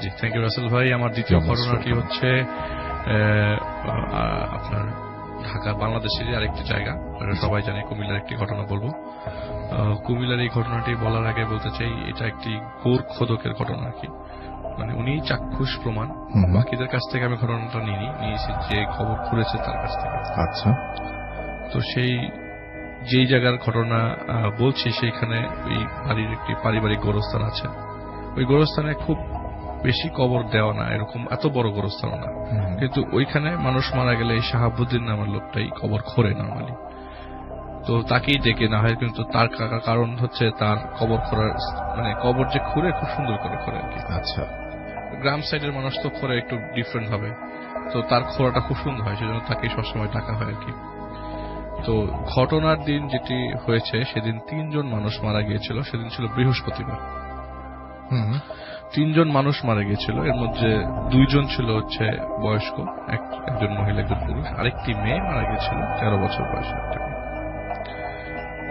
G, thank you Rasel ভাই। আমার দ্বিতীয় ঘটনাটি হচ্ছে আপনার ঢাকা বাংলাদেশের আরেকটি জায়গা, সবাই জানে, কুমিল্লার একটি ঘটনা বলবো। কুমিল্লার এই ঘটনাটি বলার আগে বলতে চাই, এটা একটি গোর খোদকের ঘটনা আর কি। মানে উনি চাক্ষুষ প্রমাণ, বাকিদের কাছ থেকে আমি ঘটনাটা নিয়েছি যে খবর খুলেছে তার কাছ থেকে। আচ্ছা, তো সেই যেই জায়গার ঘটনা বলছি, সেইখানে ওই বাড়ির একটি পারিবারিক গোরস্থান আছে। ওই গোরস্থানে খুব বেশি কবর দেওয়া না, এরকম এত বড় গোরস্থান না, কিন্তু ওইখানে মানুষ মারা গেলে এই শাহাবুদ্দিন নামের লোকটাই কবর খোঁড়ে নরমালি। তো তাকেই ডেকে না হয়, কিন্তু তার কারণ হচ্ছে তার কবর খোঁড়ার মানে কবর যে খুঁড়ে খুব সুন্দর করে খোঁড়ে আর কি। আচ্ছা, গ্রাম সাইডের মানুষ তো খোঁড়ে একটু ডিফারেন্ট হবে, তো তার খোঁড়াটা খুব সুন্দর হয়, সেজন্য তাকে সবসময় ডাকা হয় আর কি। তো ঘটনার দিন যেটি হয়েছে, সেদিন 3 জন মানুষ মারা গিয়েছিল। সেদিন ছিল বৃহস্পতিবার। 3 জন মানুষ মারা গিয়েছিল। এর মধ্যে 2 জন ছিল হচ্ছে বয়স্ক, একজন মহিলা একজন পুরুষ, আরেকটি মেয়ে মারা গিয়েছিল 13 বছর বয়সের একটা মেয়ে।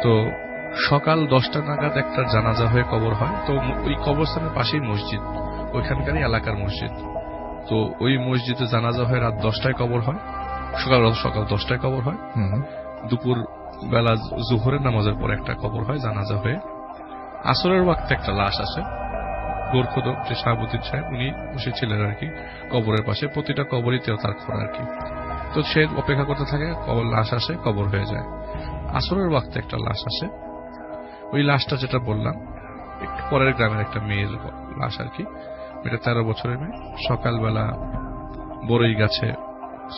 তো সকাল 10টা নাগাদ একটা জানাজা হয়ে কবর হয়। তো ওই কবরস্থানের পাশেই মসজিদ, ওইখানকারই এলাকার মসজিদ। তো ওই মসজিদে জানাজা হয়ে রাত 10টায় কবর হয়, সকাল 10টায় কবর হয়। দুপুর বেলা জোহরের নামাজের পর একটা কবর হয় জানাজা হয়ে। আসরের ওয়াক্তে একটা লাশ আসে। গোরখোদক যে শাহাবুদ্দিন সাহেব, উনি বসেছিলেন আর কি কবরের পাশে। প্রতিটা কবরিতেও তার খোঁড়া আর কি। তো সে অপেক্ষা করতে থাকে, কবর লাশ আসে, কবর হয়ে যায়। আসরের ওয়াক্তে একটা লাশ আসে। ওই লাশটা যেটা বললাম, একটু পরের গ্রামের একটা মেয়ের লাশ আর কি। এটা 13 বছরের মেয়ে। সকালবেলা বড়ই গাছে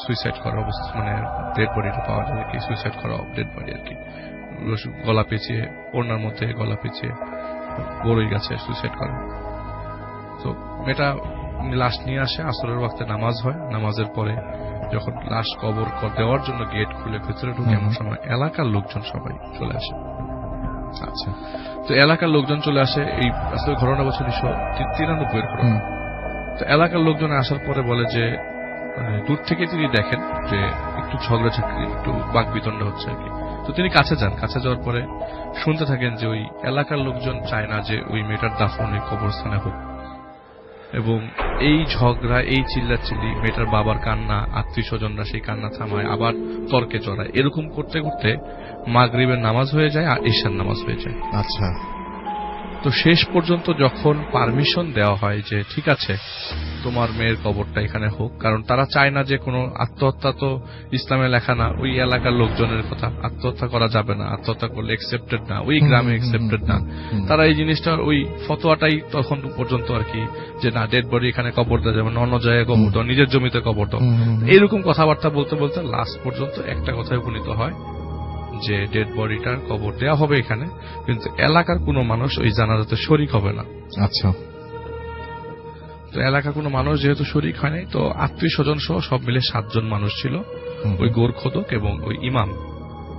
সুইসাইড করা অবস্থা, মানে ডেড বডিটা পাওয়া যায় আর কি, সুইসাইড করা ডেড বডি আর কি। গলা পেঁচিয়ে, ওড়নার মধ্যে গলা পেঁচিয়ে বড়ই গাছে সুইসাইড করা। তো মেয়েটা লাশ নিয়ে আসে, আসরের ওয়াক্তে নামাজ হয়। নামাজের পরে যখন লাশ কবর দেওয়ার জন্য গেট খুলে ভেতরে ঢুকে, এমন সময় এলাকার লোকজন সবাই চলে আসে। আচ্ছা, তো এলাকার লোকজন চলে আসে। এই আসলে ঘটনা বছর 1993 ঘটনা। তো এলাকার লোকজন আসার পরে বলে যে দূর থেকে তিনি দেখেন যে একটু ঝগড়াঝাটি, একটু বাকবিতণ্ড হচ্ছে আর কি। তো তিনি কাছে যান। কাছে যাওয়ার পরে শুনতে থাকেন যে ওই এলাকার লোকজন চায় না যে ওই মেয়েটার দাফন ওই কবরস্থানে হোক, এবং এই ঝগড়া, এই চিল্লাচিল্লি, মেয়েটার বাবার কান্না, আত্মীয় স্বজনরা সেই কান্না থামায়, আবার তর্কে জড়ায়। এরকম করতে করতে মাগরিবের নামাজ হয়ে যায় আর ঈশার নামাজ হয়ে যায়। আচ্ছা, তো শেষ পর্যন্ত যখন পারমিশন দেওয়া হয় যে ঠিক আছে, তোমার মেয়ের কবরটা এখানে হোক, কারণ তারা চায় না যে কোনো আত্মহত্যা, তো ইসলামে লেখা না, ওই এলাকার লোকজনের কথা, আত্মহত্যা করা যাবে না, আত্মহত্যা করলে একসেপ্টেড না, ওই গ্রামে একসেপ্টেড না। তারা এই জিনিসটা, ওই ফতোয়াটাই তখন পর্যন্ত আর কি, যে না, ডেড বডি এখানে কবর দেওয়া যাবে না, অন্য জায়গায় কবর দাও, নিজের জমিতে কবর দাও। এইরকম কথাবার্তা বলতে বলতে লাস্ট পর্যন্ত একটা কথায় উপনীত হয় যে ডেড বডিটার কবর দেওয়া হবে এখানে, কিন্তু এলাকার কোনো মানুষ ওই জানাজাতে শরিক হবে না। আচ্ছা, তো এলাকার কোনো মানুষ যেহেতু শরিক হয় নাই, তো আত্মীয় স্বজন সহ সব মিলে 7 জন মানুষ ছিল, ওই গোরখোদক এবং ওই ইমাম,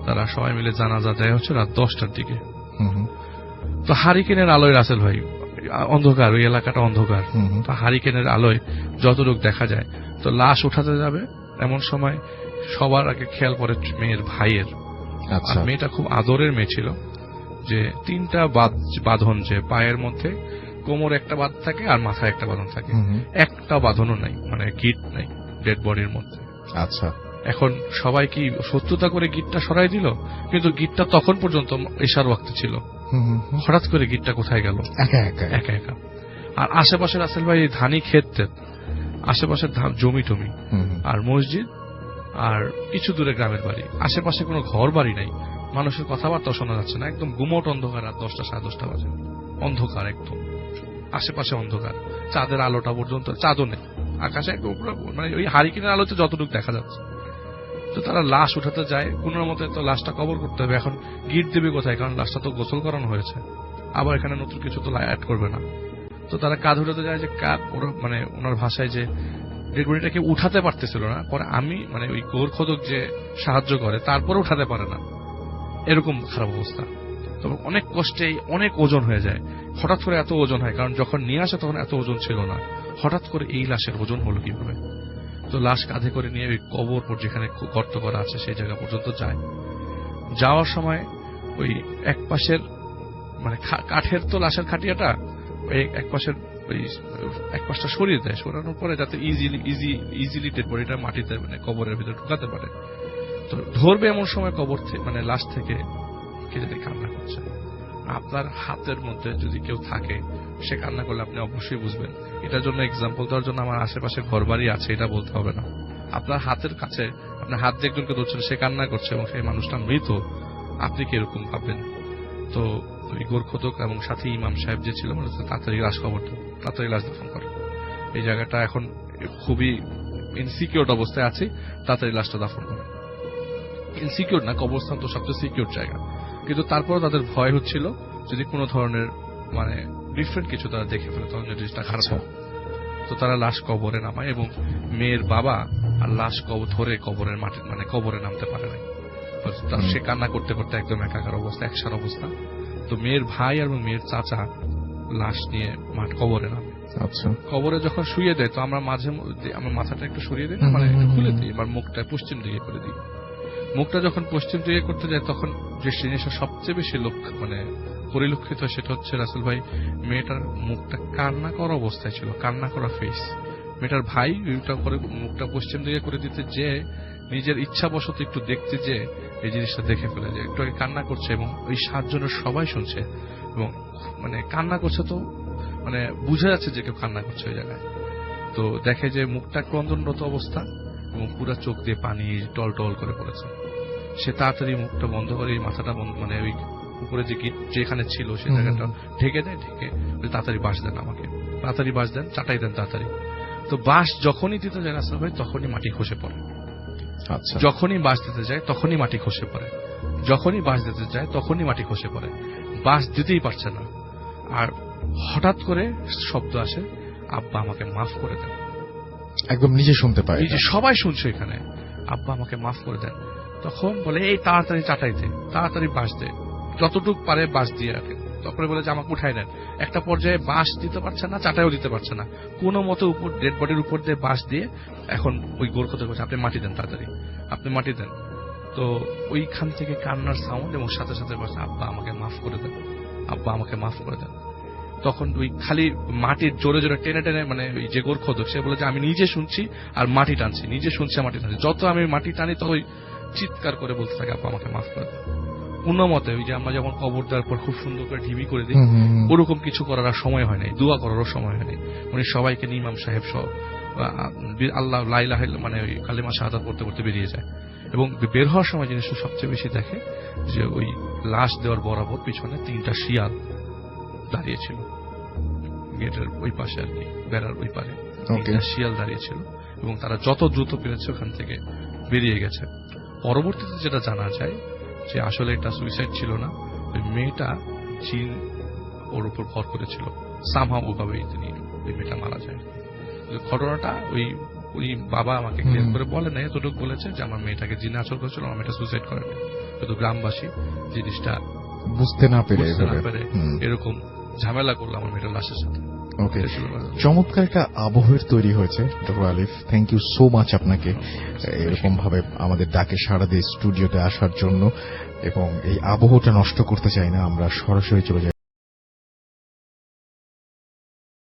তারা সবাই মিলে জানাজা দেয় হচ্ছে রাত 10টার দিকে। তো হারিকেনের আলোয়, রাসেল ভাই, অন্ধকার, ওই এলাকাটা অন্ধকার, তো হারিকেনের আলোয় যতটুকু দেখা যায়, তো লাশ উঠাতে যাবে, এমন সময় সবার আগে খেয়াল পড়ে মেয়ের ভাইয়ের। আর মেয়েটা খুব আদরের মেয়ে ছিল, যে 3টা বাঁধন, যে পায়ের মধ্যে কোমর একটা বাঁধ থাকে আর মাথায় একটা বাঁধন থাকে, একটা বাঁধনও নাই, মানে গিট নাই ডেড বডির মধ্যে। আচ্ছা, এখন সবাই কি শত্রুতা করে গিটটা সরাই দিল, কিন্তু গিটটা তখন পর্যন্ত ঈশার ওয়াক্তে ছিল। হঠাৎ করে গিটটা কোথায় গেল? একা একা। আর আশেপাশে রাসেল ভাই ধানি ক্ষেত, আশেপাশে জমি টমি আর মসজিদ, আর কিছু দূরে গ্রামের বাড়ি, আশেপাশে কোনো ঘর বাড়ি নাই, মানুষের কথাবার্তা শোনা যাচ্ছে না, একদম গুমট অন্ধকার। রাত 10টা 10:30 বাজে, অন্ধকার একদম, আশেপাশে অন্ধকার, চাঁদের আলোটা পর্যন্ত, চাঁদও নেই আকাশে, একদম মানে ওই হারিকেনের আলোতে যতটুকু দেখা যাচ্ছে। তো তারা লাশ উঠাতে যায়, কোন মতে তো লাশটা কবর করতে হবে। এখন গিট দেবে কোথায়, কারণ লাশটা তো গোসল করানো হয়েছে, আবার এখানে নতুন কিছু তো অ্যাড করবে না। তো তারা কাঁধ উঠাতে যায়, যে মানে ওনার ভাষায় যে ডেড বডিটাকে উঠাতে পারতেছিল না, পরে আমি মানে ওই গোরখোদক যে সাহায্য করে, তারপরে উঠাতে পারে না, এরকম খারাপ অবস্থা। তবে অনেক কষ্টে অনেক ওজন হয়ে যায়। হঠাৎ করে এত ওজন হয়, কারণ যখন নিয়ে আসে তখন এত ওজন ছিল না, হঠাৎ করে এই লাশের ওজন হলো কিভাবে। তো লাশ কাঁধে করে নিয়ে ওই কবর, যেখানে গর্ত করা আছে সেই জায়গা পর্যন্ত যায়। যাওয়ার সময় ওই এক পাশের মানে কাঠের তো লাশের খাটিয়াটা, এক পাশটা সরিয়ে দেয়, সরানোর পরে যাতে ইজিলি ডেড বডিটা মাটিতে মানে কবরের ভিতরে ঢুকাতে পারে। তো ধরবে এমন সময় কবর মানে লাশ থেকে কে যদি কান্না করছে, আপনার হাতের মধ্যে যদি কেউ থাকে সে কান্না করলে আপনি অবশ্যই বুঝবেন। এটার জন্য এক্সাম্পল দেওয়ার জন্য আমার আশেপাশে ঘর বাড়ি আছে এটা বলতে হবে না। আপনার হাতের কাছে আপনার হাত দিয়ে একজনকে ধরছেন, সে কান্না করছে এবং সেই মানুষটা মৃত, আপনি কি এরকম ভাববেন? তো ওই গোরখোদক এবং সাথে ইমাম সাহেব যে ছিল তাড়াতাড়ি লাশ কবর দেন, তাড়াতাড়ি লাশ দাফন করে। এই জায়গাটা এখন খুবই ইনসিকিউর অবস্থায় আছে, তাড়াতাড়ি লাশটা দাফন করে। ইনসিকিউর না, কবরস্থান তো সবচেয়ে সিকিউর জায়গা, কিন্তু তারপরে তাদের ভয় হচ্ছিল যদি কোনো ধরনের মানে ডিফারেন্ট কিছু তারা দেখে ফেলে তখন জিনিসটা খারাপ হয়। তো তারা লাশ কবরে নামায় এবং মেয়ের বাবা আর লাশ ধরে কবরের মাটি মানে কবরে নামতে পারে নাই। সে কান্না করতে করতে একদম একাকার অবস্থা, একসার অবস্থা। তো মেয়ের ভাই এবং মেয়ের চাচা লাশ নিয়ে কবরে নামে। আচ্ছা, কবরে যখন শুয়ে দেয় তো আমরা মাঝে আমার মাথাটা একটু সরিয়ে দিই, মানে একটু খুলে দিই, এবার মুখটা পশ্চিম দিকে করে দিই। মুখটা যখন পশ্চিম দিকে করতে যায় তখন যে জিনিসটা সবচেয়ে বেশি মানে পরিলক্ষিত হয় সেটা হচ্ছে রাসেল ভাই, মেয়েটার মুখটা কান্না করা অবস্থায় ছিল, কান্না করা ফেস। মেয়েটার ভাই করে মুখটা পশ্চিম দিকে করে দিতে যে নিজের ইচ্ছাবশত একটু দেখতে যে এই জিনিসটা দেখে ফেলে যে একটু আগে কান্না করছে এবং ওই 7 জনের সবাই শুনছে এবং মানে কান্না করছে, তো মানে বুঝা যাচ্ছে যে কেউ কান্না করছে ওই জায়গায়। তো দেখে যে মুখটা ক্রন্দনরত অবস্থা এবং পুরা চোখ দিয়ে পানি টল টল করে পড়েছে। সে তাড়াতাড়ি মুখটা বন্ধ করে মাথাটা মানে ওই উপরে যে গিট যেখানে ছিল সেই জায়গাটা ঢেকে দেয়, ঢেকে তাড়াতাড়ি বাঁশ দেন, আমাকে তাড়াতাড়ি বাঁশ দেন, চাটাই দেন তাড়াতাড়ি। তো বাঁশ যখনই দিতে যায় রাসেল ভাই তখনই মাটি খসে পড়ে। আচ্ছা, যখনই বাঁশ দিতে যায় তখনই মাটি খসে পড়ে, যখনই বাঁশ দিতে যায় তখনই মাটি খসে পড়ে। বাঁশ দিতেই পারছে না, আর হঠাৎ করে শব্দ আসে, আব্বা আমাকে মাফ করে দেন। একদম নিজে শুনতে পায়, নিজে সবাই শুনছে এখানে, আব্বা আমাকে মাফ করে দেন। তখন বলে এই তাড়াতাড়ি চাটাই দে, তাড়াতাড়ি বাঁশ দে, যতটুক পারে বাঁশ দিয়ে রাখে। তারপরে বলে যে আমাকে উঠাই নেন। একটা পর্যায়ে বাঁশ দিতে পারছে না, চাটাইও দিতে পারছে না, কোনো মতো উপর ডেড বডির উপর দিয়ে বাঁশ দিয়ে এখন ওই গোরখোদক করছে, আপনি মাটি দেন, তাড়াতাড়ি আপনি মাটি দেন। তো ওইখান থেকে কান্নার সাউন্ড এবং সাথে সাথে বলছে আব্বা আমাকে মাফ করে দেন, আব্বা আমাকে মাফ করে দেন। তখন ওই খালি মাটির জোরে জোরে টেনে টেনে মানে ওই যে গোরখোদক সে বলে যে আমি নিজে শুনছি আর মাটি টানছি, নিজে শুনছি আর মাটি টানছি, যত আমি মাটি টানি তো ওই চিৎকার করে বলতে থাকে আব্বা আমাকে মাফ করে দেন। কোনো মতে ওই যে আমরা যেমন কবর দেওয়ার পর খুব সুন্দর করে ঢিবি করে দিই, ওরকম কিছু করার আর সময় হয় নাই, দোয়া করারও সময় হয় নাই। উনি সবাইকে নিয়ে ইমাম সাহেব সহ আল্লাহ লা ইলাহা ইল্লাল্লাহ মানে ওই কালিমা শাহাদাত পড়তে পড়তে বেরিয়ে যায়। এবং বের হওয়ার সময় জিনিসটা সবচেয়ে বেশি দেখে যে ওই লাশ দেওয়ার বরাবর পিছনে 3টা শিয়াল দাঁড়িয়েছিল, গেটের ওই পাশে আর কি, বেড়ার ওই পারে 3টা শিয়াল দাঁড়িয়েছিল এবং তারা যত দ্রুত পেরেছে ওখান থেকে বেরিয়ে গেছে। পরবর্তীতে যেটা জানা যায় যে আসলে এটা সুইসাইড ছিল না, ওই মেয়েটা জিন ওর উপর ভর করেছিল, সামহাও ওভাবেই তিনি ওই মেয়েটা মারা যায়। ঘটনাটা ওই বাবা আমাকে ক্লিয়ার করে বলে না, এতটুকু বলেছে যে আমার মেয়েটাকে জিনে আচর করেছিল, আমার মেয়েটা সুইসাইড করেনি, কিন্তু গ্রামবাসী জিনিসটা বুঝতে না পেরে এরকম ঝামেলা করলো আমার মেয়েটার লাশের সাথে। ওকে, চমৎকার একটা আবহের তৈরি হয়েছে doctor Alif, thank you so much আপনাকে এরকম ভাবে আমাদের ডাকে সাড়া দিয়ে স্টুডিওতে আসার জন্য। এবং এই আবহটা নষ্ট করতে চাই না, আমরা সরাসরি চলে যাই